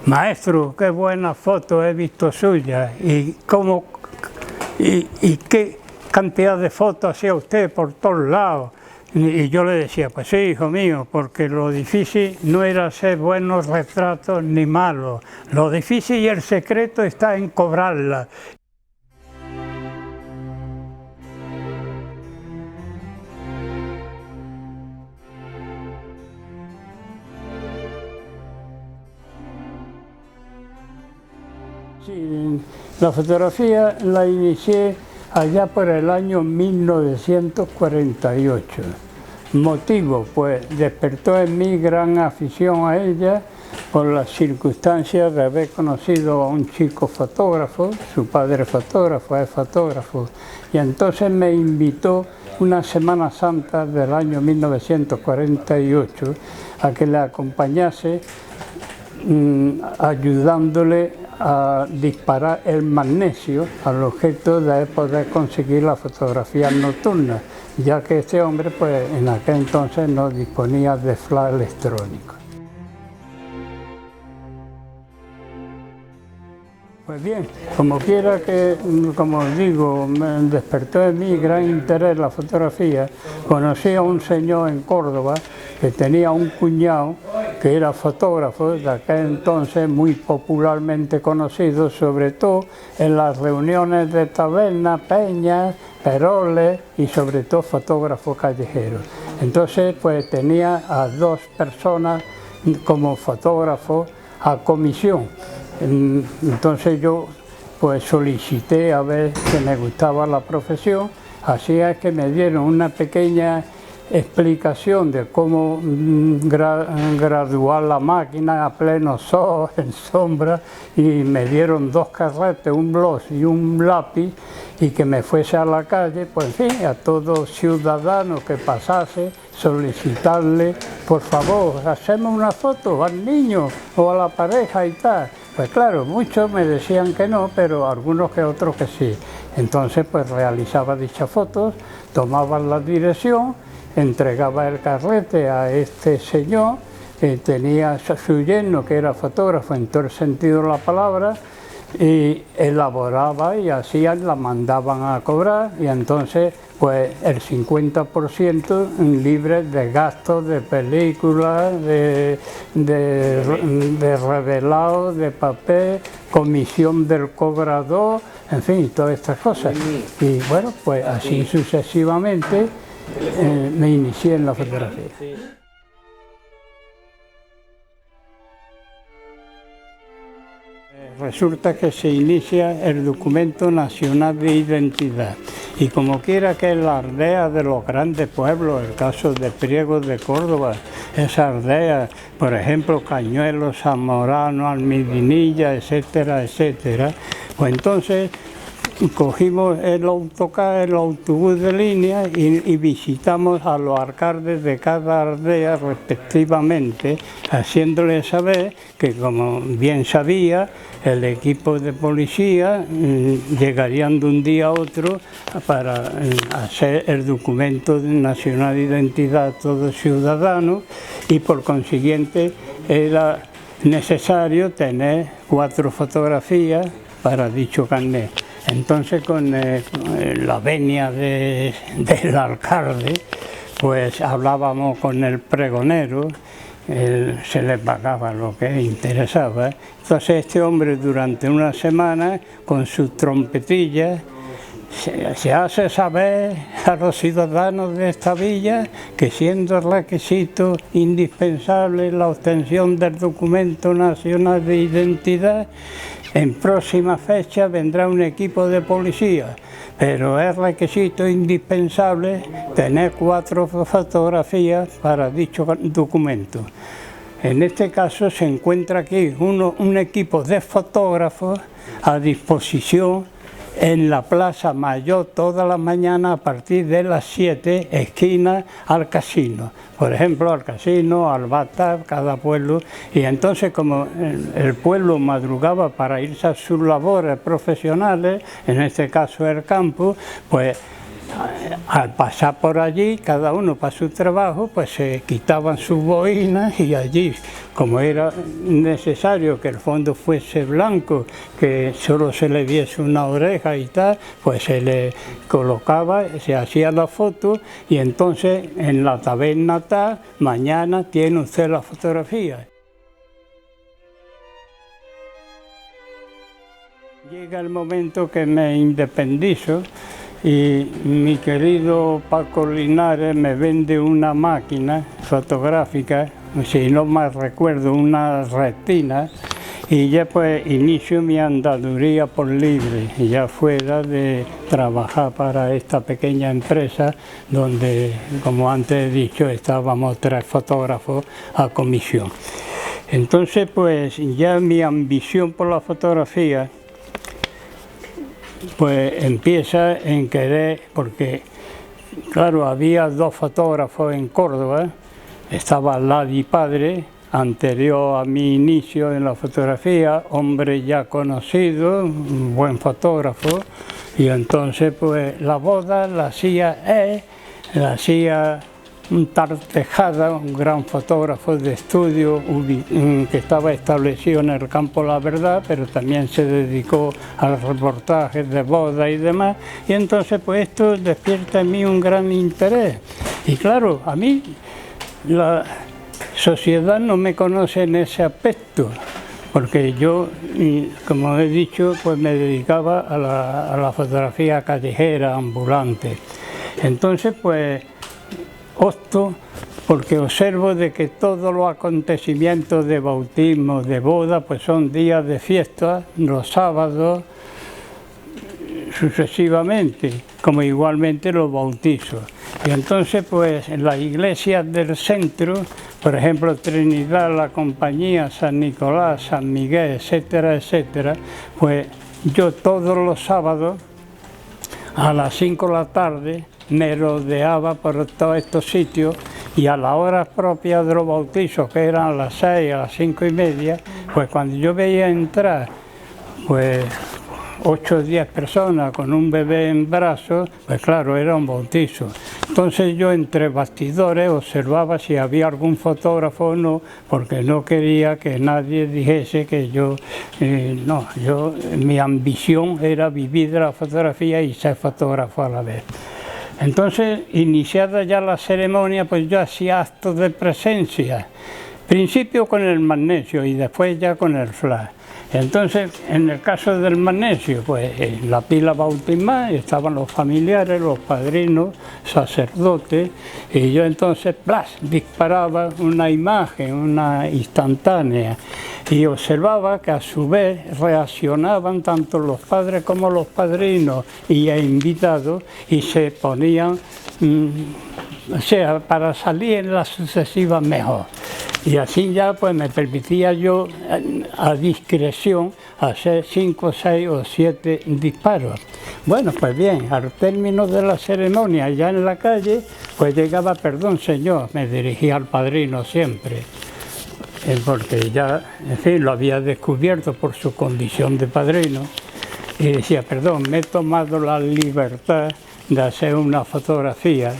maestro, qué buena foto he visto suya y qué cantidad de fotos hacía usted por todos lados. Y yo le decía, pues sí, hijo mío, porque lo difícil no era hacer buenos retratos ni malos, lo difícil y el secreto está en cobrarla. Sí, la fotografía la inicié allá por el año 1948. Motivo, pues despertó en mí gran afición a ella por las circunstancias de haber conocido a un chico fotógrafo, su padre fotógrafo, es fotógrafo, y entonces me invitó una Semana Santa del año 1948 a que le acompañase ayudándole a disparar el magnesio al objeto de poder conseguir la fotografía nocturna, ya que este hombre pues en aquel entonces no disponía de flash electrónico. Pues bien, como quiera que, como os digo, me despertó en mí gran interés en la fotografía. Conocí a un señor en Córdoba que tenía un cuñado que era fotógrafo, de aquel entonces muy popularmente conocido, sobre todo en las reuniones de tabernas, peñas, peroles y sobre todo fotógrafo callejero. Entonces pues tenía a dos personas como fotógrafo a comisión. Entonces yo pues solicité a ver si me gustaba la profesión, así es que me dieron una pequeña explicación de cómo graduar la máquina a pleno sol, en sombra, y me dieron dos carretes, un gloss y un lápiz, y que me fuese a la calle, pues en fin, a todo ciudadano que pasase, solicitarle, por favor, hacemos una foto al niño o a la pareja y tal. Pues claro, muchos me decían que no, pero algunos que otros que sí. Entonces pues realizaba dichas fotos, tomaba la dirección, entregaba el carrete a este señor, que tenía su yerno que era fotógrafo en todo el sentido de la palabra, y elaboraba y así la mandaban a cobrar, y entonces pues el 50% libre de gastos de películas, de revelado, de papel, comisión del cobrador, en fin, todas estas cosas. Y bueno, pues así sucesivamente me inicié en la fotografía. Resulta que se inicia el documento nacional de identidad y como quiera que la aldea de los grandes pueblos, el caso de Priego de Córdoba, esa aldea, por ejemplo Cañuelos, Zamorano, Almidinilla, etcétera, etcétera, pues entonces cogimos el autocar, el autobús de línea y visitamos a los alcaldes de cada aldea respectivamente, haciéndoles saber que, como bien sabía, el equipo de policía llegarían de un día a otro para hacer el documento nacional de identidad a todo ciudadano y por consiguiente era necesario tener 4 fotografías para dicho carnet. Entonces con la venia del alcalde, pues hablábamos con el pregonero, se le pagaba lo que interesaba. Entonces este hombre durante una semana con sus trompetillas se hace saber a los ciudadanos de esta villa que siendo requisito indispensable la obtención del documento nacional de identidad, en próxima fecha vendrá un equipo de policía, pero es requisito indispensable tener 4 fotografías para dicho documento. En este caso se encuentra aquí un equipo de fotógrafos a disposición en la Plaza Mayor toda la mañana a partir de las 7, esquina al casino. Por ejemplo, al casino, al Batab, cada pueblo. Y entonces, como el pueblo madrugaba para irse a sus labores profesionales, en este caso el campo, pues al pasar por allí, cada uno para su trabajo, pues se quitaban sus boinas y allí, como era necesario que el fondo fuese blanco, que solo se le viese una oreja y tal, pues se le colocaba, se hacía la foto y entonces en la taberna tal, mañana tiene usted la fotografía. Llega el momento que me independizo y mi querido Paco Linares me vende una máquina fotográfica, si no mal recuerdo, una Retina, y ya pues inicio mi andaduría por libre, ya fuera de trabajar para esta pequeña empresa donde, como antes he dicho, estábamos 3 fotógrafos a comisión. Entonces pues ya mi ambición por la fotografía pues empieza en querer, porque claro, había 2 fotógrafos en Córdoba, estaba Ladi Padre, anterior a mi inicio en la fotografía, hombre ya conocido, un buen fotógrafo, y entonces pues la boda la hacía un tal Tejada, un gran fotógrafo de estudio que estaba establecido en el campo La Verdad, pero también se dedicó a los reportajes de boda y demás, y entonces pues esto despierta en mí un gran interés. Y claro, a mí la sociedad no me conoce en ese aspecto, porque yo, como he dicho, pues me dedicaba a la fotografía callejera, ambulante. Entonces pues opto porque observo de que todos los acontecimientos de bautismo, de boda, pues son días de fiesta, los sábados, sucesivamente, como igualmente los bautizos. Y entonces pues en las iglesias del centro, por ejemplo Trinidad, la Compañía, San Nicolás, San Miguel, etcétera, etcétera, pues yo todos los sábados a las 5 de la tarde me rodeaba por todos estos sitios y a las horas propias de los bautizos, que eran a las 6, a las 5 y media, pues cuando yo veía entrar pues 8 o 10 personas con un bebé en brazos, pues claro, era un bautizo. Entonces yo entre bastidores observaba si había algún fotógrafo o no, porque no quería que nadie dijese que yo, mi ambición era vivir de la fotografía y ser fotógrafo a la vez. Entonces, iniciada ya la ceremonia, pues yo hacía actos de presencia, principio con el magnesio y después ya con el flash. Entonces, en el caso del magnesio, pues en la pila bautismal estaban los familiares, los padrinos, sacerdotes, y yo entonces disparaba una imagen, una instantánea, y observaba que a su vez reaccionaban tanto los padres como los padrinos y invitados, y se ponían, o sea, para salir en las sucesivas mejor. Y así ya pues me permitía yo a discreción hacer 5, 6 o 7 disparos. Bueno, pues bien, al término de la ceremonia ya en la calle, pues llegaba, perdón señor, me dirigía al padrino siempre, porque ya, en fin, lo había descubierto por su condición de padrino, y decía, perdón, me he tomado la libertad de hacer una fotografía.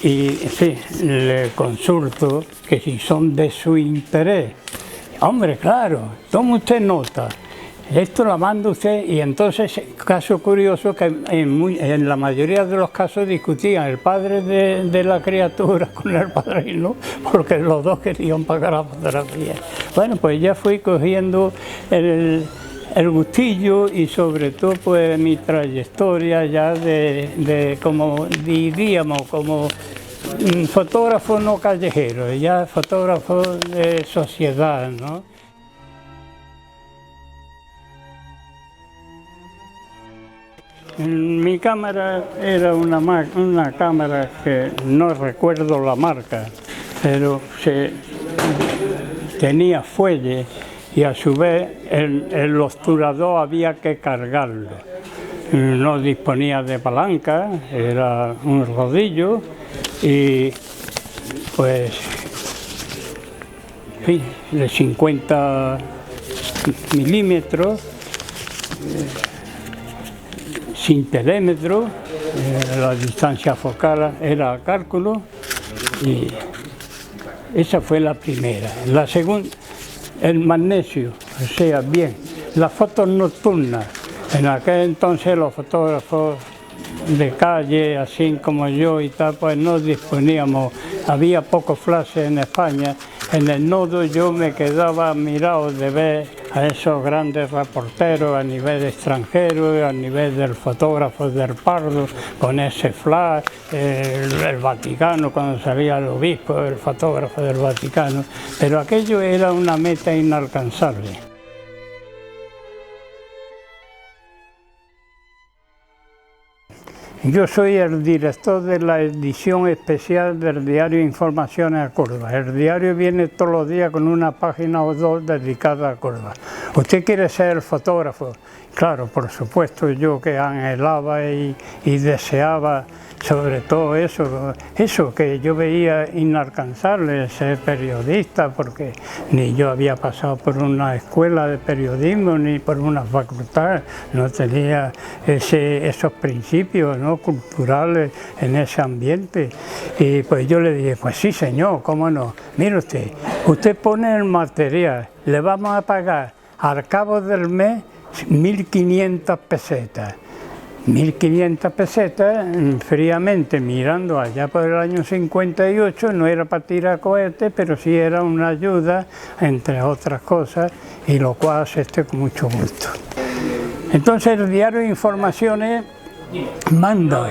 Y en fin, le consulto que si son de su interés. Hombre, claro, tome usted nota, esto lo manda usted, y entonces, caso curioso, que en la mayoría de los casos discutían el padre de la criatura con el padrino, porque los dos querían pagar la fotografía. Bueno, pues ya fui cogiendo el gustillo y sobre todo pues mi trayectoria ya como diríamos, como fotógrafo no callejero, ya fotógrafo de sociedad, ¿no? Mi cámara era una cámara que no recuerdo la marca, pero tenía fuelle y a su vez el obturador había que cargarlo. No disponía de palanca, era un rodillo y pues en fin, de 50 milímetros, sin telémetro, la distancia focal era a cálculo y esa fue la primera. La segunda, el magnesio, o sea, bien, las fotos nocturnas. En aquel entonces los fotógrafos de calle, así como yo y tal, pues no disponíamos, había pocos flashes en España. En el nodo yo me quedaba admirado de ver a esos grandes reporteros a nivel extranjero, a nivel del fotógrafo del Pardo, con ese flash, el Vaticano, cuando salía el obispo, el fotógrafo del Vaticano, pero aquello era una meta inalcanzable. Yo soy el director de la edición especial del diario Informaciones a Córdoba. El diario viene todos los días con una página o dos dedicada a Córdoba. ¿Usted quiere ser el fotógrafo? Claro, por supuesto, yo que anhelaba y deseaba sobre todo eso que yo veía inalcanzable, ser periodista, porque ni yo había pasado por una escuela de periodismo ni por una facultad, no tenía esos principios, ¿no?, culturales en ese ambiente. Y pues yo le dije, pues sí señor, cómo no, mire usted pone el material, le vamos a pagar al cabo del mes 1.500 pesetas. 1.500 pesetas, fríamente mirando allá por el año 58, no era para tirar cohetes, pero sí era una ayuda, entre otras cosas, y lo cual acepté con mucho gusto. Entonces el diario Informaciones manda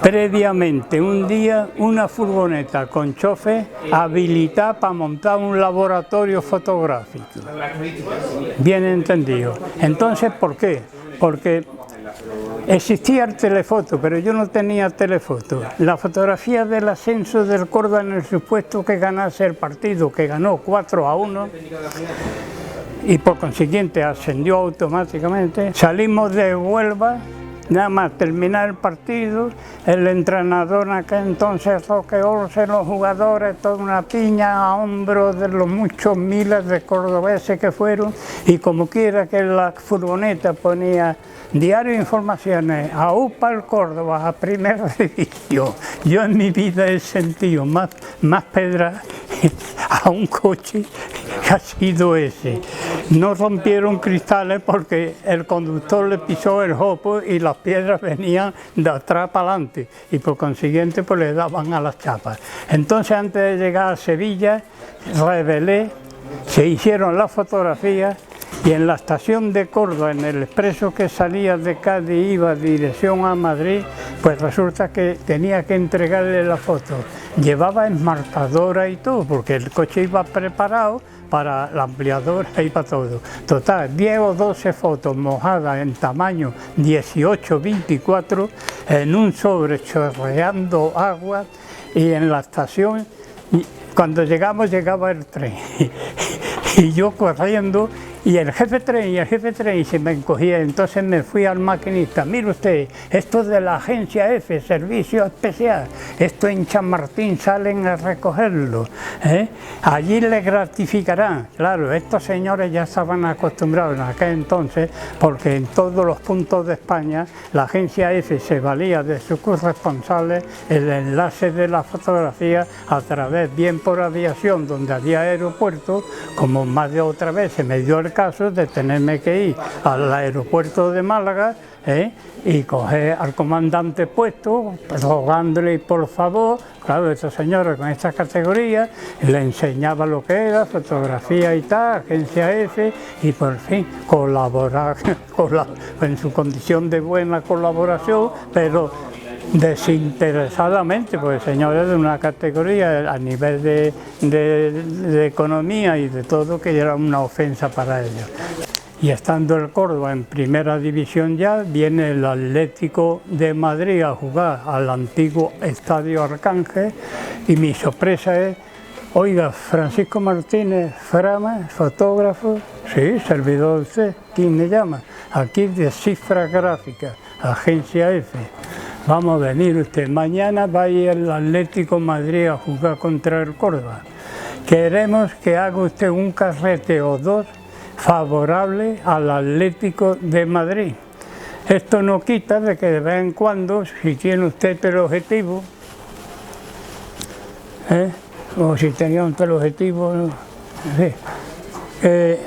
previamente un día una furgoneta con chofer habilitada para montar un laboratorio fotográfico. Bien entendido. Entonces, ¿por qué? Porque existía el telefoto, pero yo no tenía telefoto. La fotografía del ascenso del Córdoba en el supuesto que ganase el partido, que ganó 4-1, y por consiguiente ascendió automáticamente. Salimos de Huelva, nada más terminar el partido, el entrenador en aquel entonces roqueóse los jugadores, toda una piña a hombros de los muchos miles de cordobeses que fueron, y como quiera que la furgoneta ponía Diario Informaciones, a UPA el Córdoba, a Primera División. Yo en mi vida he sentido más pedra a un coche que ha sido ese. No rompieron cristales porque el conductor le pisó el jopo y las piedras venían de atrás para adelante y por consiguiente pues le daban a las chapas. Entonces, antes de llegar a Sevilla, revelé, se hicieron las fotografías. Y en la estación de Córdoba, en el expreso que salía de Cádiz, iba dirección a Madrid, pues resulta que tenía que entregarle la foto. Llevaba enmarcadora y todo, porque el coche iba preparado para la ampliadora y para todo. Total, 10 o 12 fotos mojadas en tamaño 18-24, en un sobre chorreando agua, y en la estación, cuando llegaba el tren. Y yo corriendo, y el jefe tren se me encogía. Entonces me fui al maquinista, mire usted, esto es de la agencia F, servicio especial, esto en Chamartín salen a recogerlo, allí le gratificarán. Claro, estos señores ya estaban acostumbrados en aquel entonces, porque en todos los puntos de España la agencia F se valía de sus corresponsales el enlace de la fotografía a través, bien por aviación, donde había aeropuerto, como más de otra vez se me dio el caso de tenerme que ir al aeropuerto de Málaga y coger al comandante puesto, rogándole por favor. Claro, estos señores con estas categorías, le enseñaba lo que era, fotografía y tal, agencia F, y por fin colaborar en su condición de buena colaboración, pero desinteresadamente, porque señores de una categoría a nivel de economía y de todo, que era una ofensa para ellos. Y estando el Córdoba en Primera División ya, viene el Atlético de Madrid a jugar al antiguo Estadio Arcángel, y mi sorpresa es, oiga, Francisco Martínez Frama, fotógrafo, sí, servidor de usted, ¿quién me llama? Aquí de Cifra Gráfica, agencia F. Vamos a venir usted, mañana va a ir el Atlético de Madrid a jugar contra el Córdoba. Queremos que haga usted un carrete o dos favorable al Atlético de Madrid. Esto no quita de que de vez en cuando, si tiene usted teleobjetivo, o si tenía un teleobjetivo, no sé,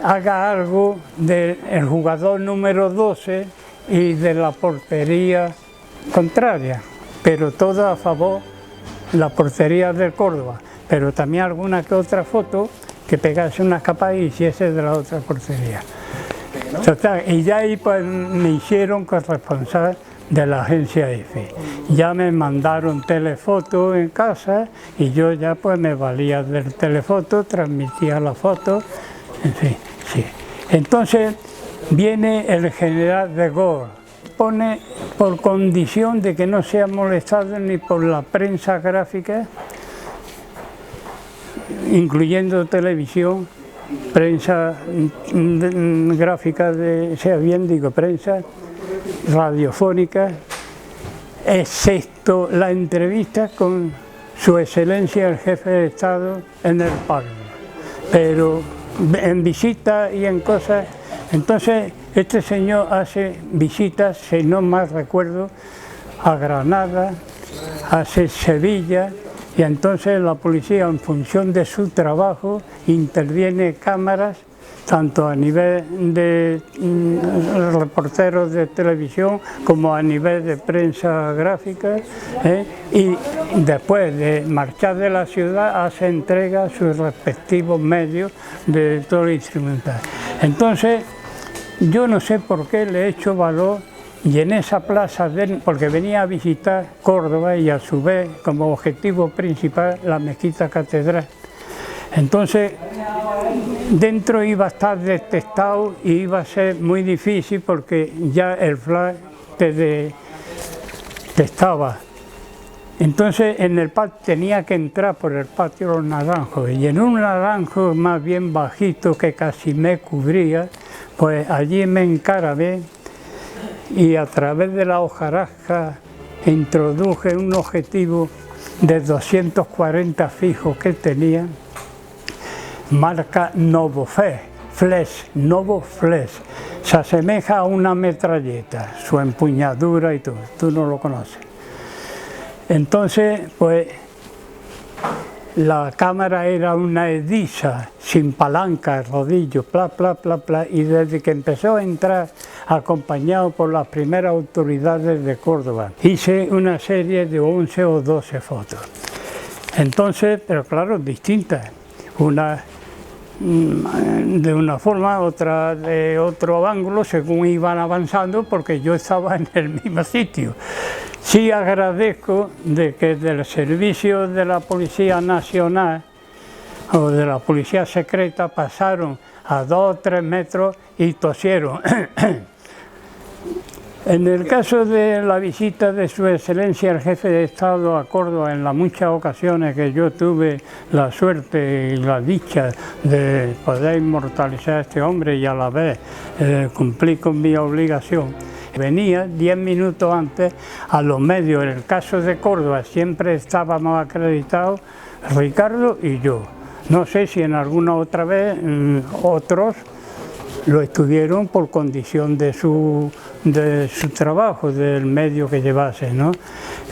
haga algo del jugador número 12 y de la portería contraria, pero todo a favor de la portería del Córdoba, pero también alguna que otra foto que pegase una capa y hiciese de la otra portería. Total, y ya ahí pues me hicieron corresponsal de la agencia EFE. Ya me mandaron telefoto en casa y yo ya pues me valía del telefoto, transmitía la foto, en fin, sí. Entonces viene el general de Gaulle, pone por condición de que no sea molestado ni por la prensa gráfica, incluyendo televisión, prensa gráfica, prensa radiofónica, excepto la entrevista con su excelencia el jefe de Estado en el Parque, pero en visitas y en cosas. Entonces este señor hace visitas, si no mal recuerdo, a Granada, hace Sevilla, y entonces la policía, en función de su trabajo, interviene cámaras, tanto a nivel de reporteros de televisión como a nivel de prensa gráfica, y después de marchar de la ciudad hace entrega a sus respectivos medios de todo el instrumental. Entonces, yo no sé por qué le he hecho valor. Y en esa plaza, porque venía a visitar Córdoba y a su vez como objetivo principal la mezquita catedral. Entonces dentro iba a estar detectado y iba a ser muy difícil porque ya el flash te detectaba. Entonces en el patio tenía que entrar por el patio de los naranjos y en un naranjo más bien bajito que casi me cubría, pues allí me encarabé y a través de la hojarasca introduje un objetivo de 240 fijos que tenía, marca Novo Flex, se asemeja a una metralleta, su empuñadura y todo, tú no lo conoces. Entonces, pues, la cámara era una Edisa, sin palanca, rodillo, y desde que empezó a entrar, acompañado por las primeras autoridades de Córdoba, hice una serie de 11 o 12 fotos. Entonces, pero claro, distintas, una de una forma, otra de otro ángulo, según iban avanzando, porque yo estaba en el mismo sitio. Sí agradezco de que del servicio de la Policía Nacional o de la Policía Secreta pasaron a 2 o 3 metros y tosieron. En el caso de la visita de su excelencia el jefe de Estado a Córdoba, en las muchas ocasiones que yo tuve la suerte y la dicha de poder inmortalizar a este hombre y a la vez cumplir con mi obligación, venía 10 minutos antes a los medios. En el caso de Córdoba siempre estábamos acreditados Ricardo y yo. No sé si en alguna otra vez otros lo estuvieron por condición de su trabajo, del medio que llevase, ¿no?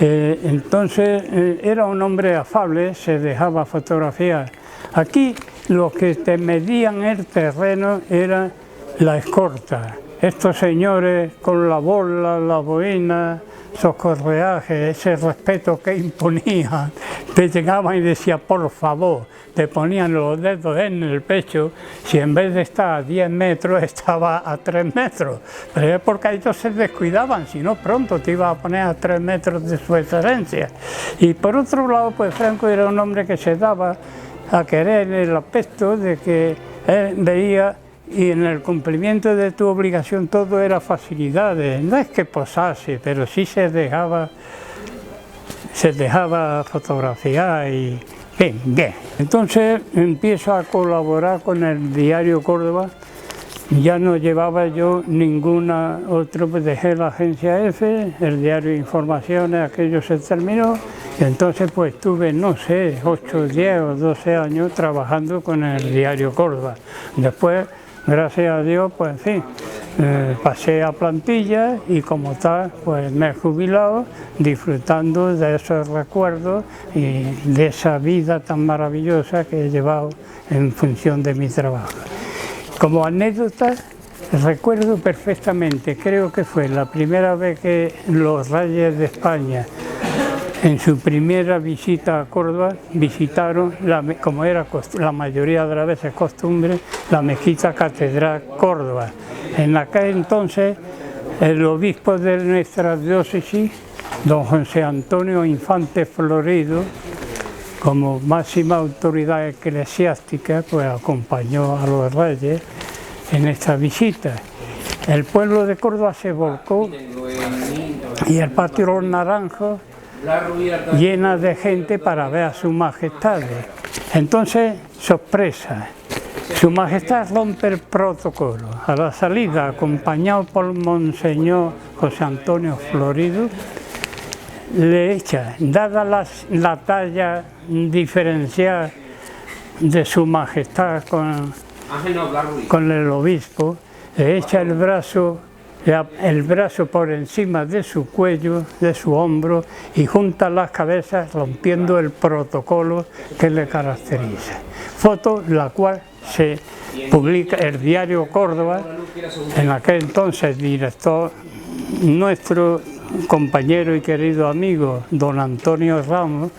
Entonces era un hombre afable, se dejaba fotografiar. Aquí los que te medían el terreno era la escorta. Estos señores con la bola, la boina, esos correajes, ese respeto que imponían, te llegaban y decían por favor, te ponían los dedos en el pecho, si en vez de estar a 10 metros estaba a 3 metros, pero es porque ellos se descuidaban, si no pronto te iba a poner a 3 metros de su excelencia. Y por otro lado, pues Franco era un hombre que se daba a querer el aspecto de que él veía, y en el cumplimiento de tu obligación todo era facilidades, no es que posase, pero sí se dejaba fotografiar y bien. Entonces empiezo a colaborar con el diario Córdoba, ya no llevaba yo ninguna otra, pues dejé la agencia EFE, el diario de Informaciones, aquello se terminó, y entonces pues estuve, no sé, 8, 10 o 12 años trabajando con el diario Córdoba. Después, gracias a Dios, pues en fin, pasé a plantilla y como tal pues me he jubilado disfrutando de esos recuerdos y de esa vida tan maravillosa que he llevado en función de mi trabajo. Como anécdota, recuerdo perfectamente, creo que fue la primera vez que los Reyes de España, en su primera visita a Córdoba, visitaron, como era la mayoría de las veces costumbre, la mezquita Catedral Córdoba. En aquel entonces, el obispo de nuestra diócesis, don José Antonio Infante Florido, como máxima autoridad eclesiástica, pues acompañó a los reyes en esta visita. El pueblo de Córdoba se volcó y el patio Los Naranjos llena de gente para ver a su majestad. Entonces, sorpresa, su majestad rompe el protocolo. A la salida, acompañado por Monseñor José Antonio Florido, le echa, dada la talla diferencial de su majestad con el obispo, le echa el brazo por encima de su cuello, de su hombro, y junta las cabezas rompiendo el protocolo que le caracteriza. Foto la cual se publica el diario Córdoba, en aquel entonces director, nuestro compañero y querido amigo don Antonio Ramos,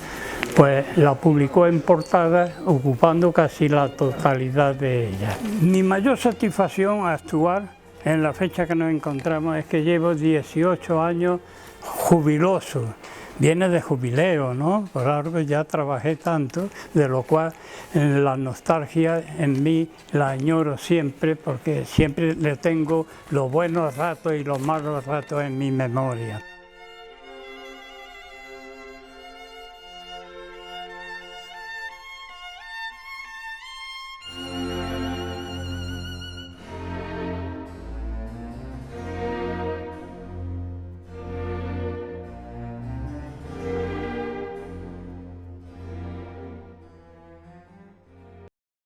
pues la publicó en portada, ocupando casi la totalidad de ella. Mi mayor satisfacción actual en la fecha que nos encontramos es que llevo 18 años jubiloso. Viene de jubileo, ¿no? Por algo ya trabajé tanto, de lo cual la nostalgia en mí la añoro siempre, porque siempre le tengo los buenos ratos y los malos ratos en mi memoria.